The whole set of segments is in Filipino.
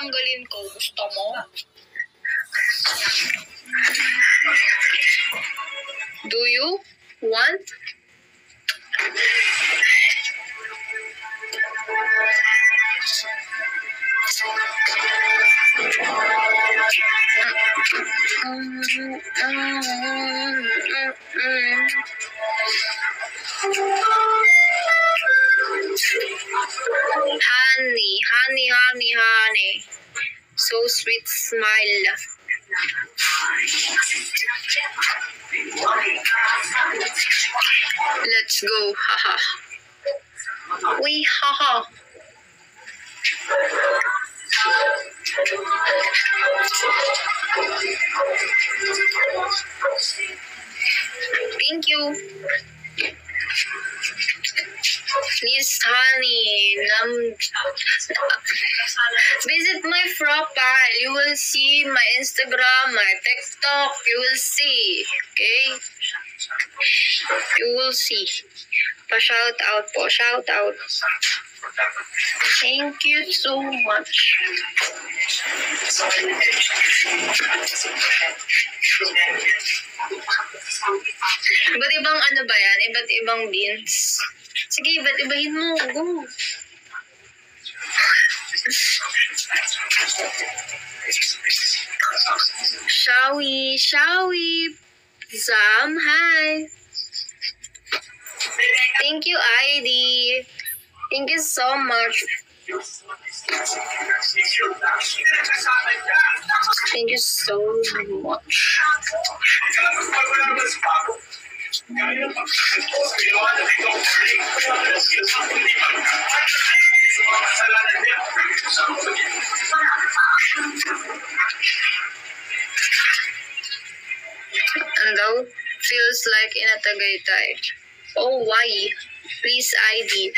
tanggalin ko. Gusto mo? Do you want? Honey. So sweet smile. Let's go, haha. Uy, haha. Thank you. Please, honey, visit my profile. You will see my Instagram, my TikTok. You will see, okay? You will see. Pa-shout out po, shout out. Thank you so much. Iba't ibang ano ba yan? Iba't ibang beans? Sige, iba't ibahin mo. Go. Shall we? Zam, hi. Thank you, ID. Thank you so much. Thank you so much. Hello? Feels like in a Tagaytay. Oh, why? Please ID.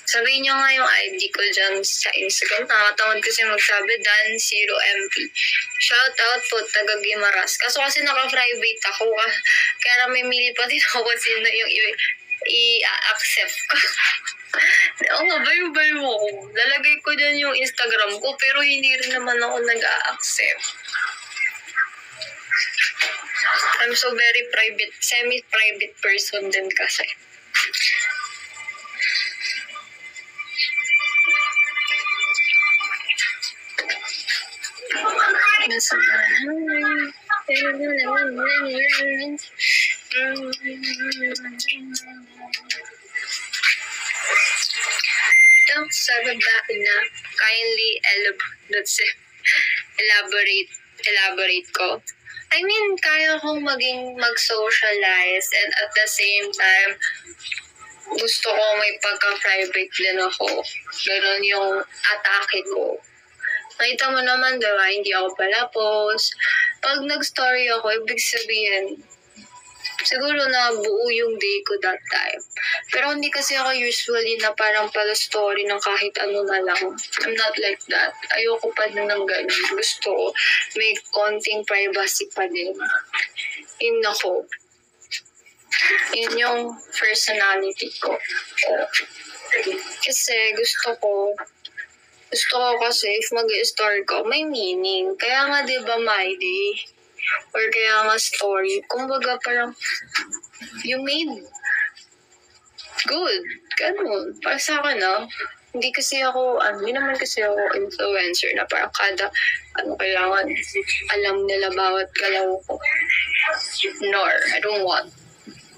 Sabihin nyo nga yung ID ko dyan sa Instagram. Nakakatamad kasi magsabi, Dan0MP. Shoutout po, taga Guimaras. Kaso kasi naka-private ako. Kaya namimili pa din ako kung sino yung i-accept ko. Oo nga, bayo-bayo ako. Lalagay ko dyan yung Instagram ko, pero hindi rin naman ako nag-a-accept. I'm so very private, semi-private person din kasi. Nasa na kindly elaborate ko. I mean, kaya kong mag-socialize and at the same time, gusto ko may pagka-private din ako. Ganon yung atake ko. Nakita mo naman, diba? Hindi ako palapos. Pag nag-story ako, ibig sabihin, siguro na buo yung day ko that time. Pero hindi kasi ako usually na parang pala-story ng kahit ano na lang. I'm not like that. Ayoko pa din ng ganun. Gusto ko may konting privacy pa din. Yun ako. Yun yung personality ko. Kasi gusto ko kasi if mag-story ko, may meaning. Kaya nga diba my day? Or kaya nga story. Kumbaga parang, you made good. Ganun. Para sa akin hindi kasi ako, hindi naman kasi ako influencer na parang kada, kailangan, alam nila bawat galaw ko. Nor, I don't want.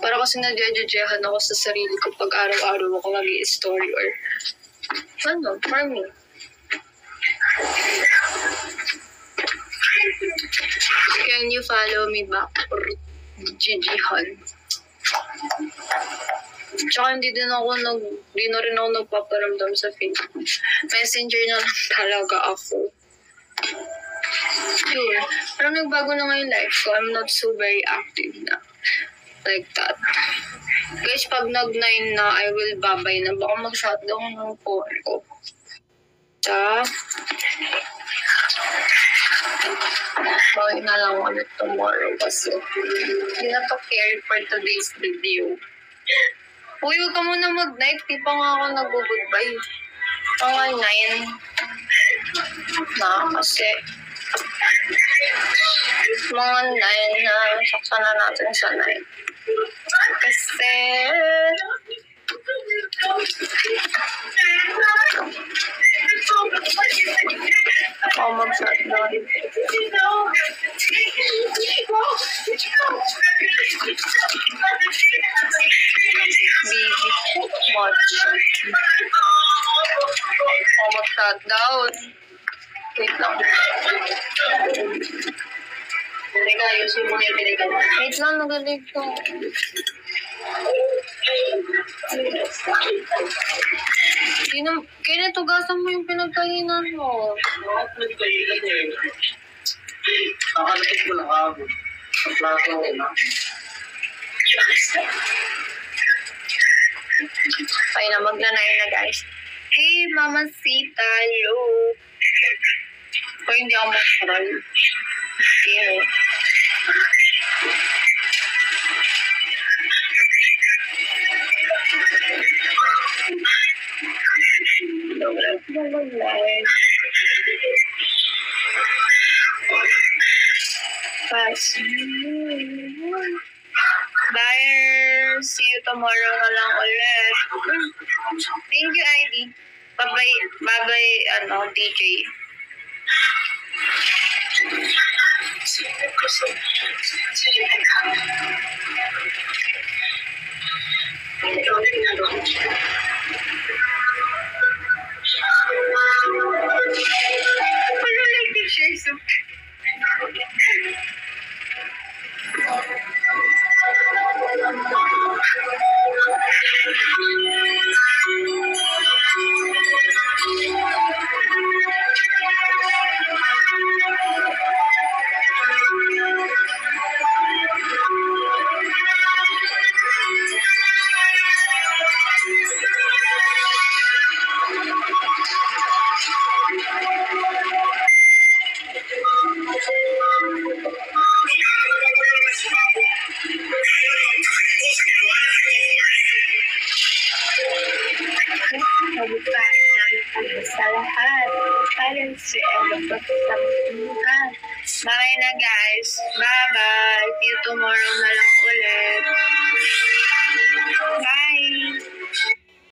Para kasi nadyadyadyahan ako sa sarili ko pag araw-araw ako mag-i-story or, for me. Can you follow me back? Or Gigihan? Tsaka hindi na rin ako nagpaparamdam sa Facebook. Messenger na lang talaga ako. Yun. Pero nagbago na ngayon life ko. I'm not so very active na. Like that. Guys, pag nag-9 na, I will babay na. Baka mag-shutdown ng phone ko. Bawin na lang ulit tomorrow kasi hindi na to care for today's video. Uy, huwag ka muna mag-night. Di pa nga ako nag-goodbye. Mga 9. na kasi mga 9 na, saksan na natin sa 9. Kasi ako mag-shutdown. Busy much. Ako mag-shutdown. Wait lang. Teka, ayusin mo yung pinagawa. Wait lang, nagalig to. Kaya natugasan mo yung pinagkahinan mo. Nagkahinan eh. Nakalait ko lang ako. Sa plato ko na. Kaya na, magnanay na guys. Hey, Mama Sita, hello. Kaya hindi ako mag-try. Okay. Bye. See you tomorrow na lang ulit. Thank you, ID. Bye-bye, DJ. Ano like the shares of sa lahat. Parang si Ella pa sa mga. Bye na guys. Bye-bye. See you tomorrow na lang ulit. Bye.